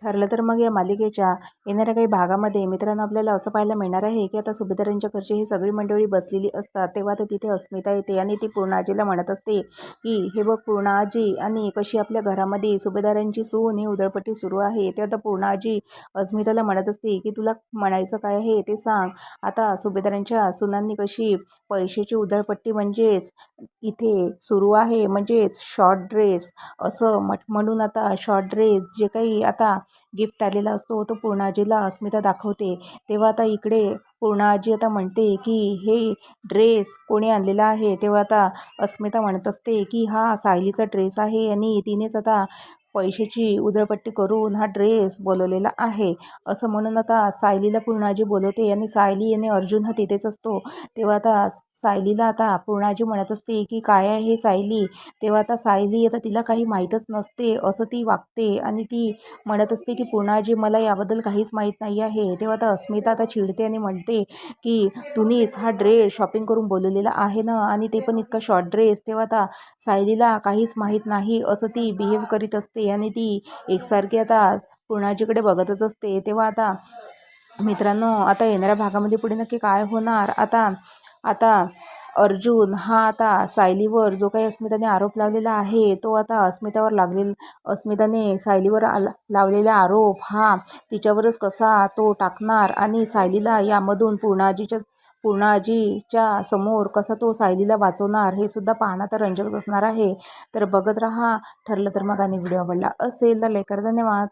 ठरलं तर मग या मालिकेच्या येणाऱ्या काही भागामध्ये मित्रांनो आपल्याला असं पाहायला मिळणार आहे की आता सुभेदारांच्या घरची ही सगळी मंडळी बसलेली असतात, तेव्हा तर तिथे अस्मिता येते आणि ती पूर्णाजीला म्हणत असते की हे बघ पूर्णाजी, आणि कशी आपल्या घरामध्ये सुभेदारांची सून ही उधळपट्टी सुरू आहे. ते आता पूर्णाजी अस्मिताला म्हणत असते की तुला म्हणायचं काय आहे ते सांग. आता सुभेदारांच्या सुनांनी कशी पैशाची उधळपट्टी म्हणजेच इथे सुरू आहे, म्हणजेच शॉर्ट ड्रेस असं म्हणून आता शॉर्ट ड्रेस जे काही आता गिफ्ट आलेला असतो तो पूर्णाजीला अस्मिता दाखवते. तेव्हा आता इकडे पूर्णाजी आता म्हणते की हे ड्रेस कोणी आणलेला आहे. तेव्हा आता अस्मिता म्हणत असते की हा सायलीचा ड्रेस आहे आणि तिनेच आता पैशाची उधळपट्टी करून हा ड्रेस बोलवलेला आहे असं म्हणून आता सायलीला पूर्णाजी बोलवते आणि सायली आणि अर्जुन हा तिथेच असतो. तेव्हा आता सायलीला आता पूर्णाजी म्हणत असते की काय आहे हे सायली. तेव्हा आता सायली आता तिला काही माहीतच नसते असं ती वागते आणि ती म्हणत असते की पूर्णाजी मला याबद्दल काहीच माहीत नाही आहे. तेव्हा आता अस्मिता आता चिडते आणि म्हणते की तुम्हीच हा ड्रेस शॉपिंग करून बोलवलेला आहे ना, आणि ते पण इतका शॉर्ट ड्रेस. तेव्हा आता सायलीला काहीच माहीत नाही असं ती बिहेव करीत असते आणि ती एकसारखी आता पूर्णाजीकडे बघतच असते. तेव्हा आता मित्रांनो आता येणाऱ्या भागामध्ये पुढे नक्की काय होणार. आता आता अर्जुन हा आता सायलीवर जो काही अस्मिताने आरोप लावलेला आहे तो आता अस्मिताने सायलीवर लावलेला आरोप हा तिच्यावरच कसा तो टाकणार आणि सायलीला यामधून पूर्णाजीच्या समोर कसा तो सायलीला वाचवणार हे सुद्धा पाहणं तर रंजकच असणार आहे. तर बघत राहा. ठरलं तर मग आणि व्हिडिओ आवडला असेल तर लाईक करा. धन्यवाद.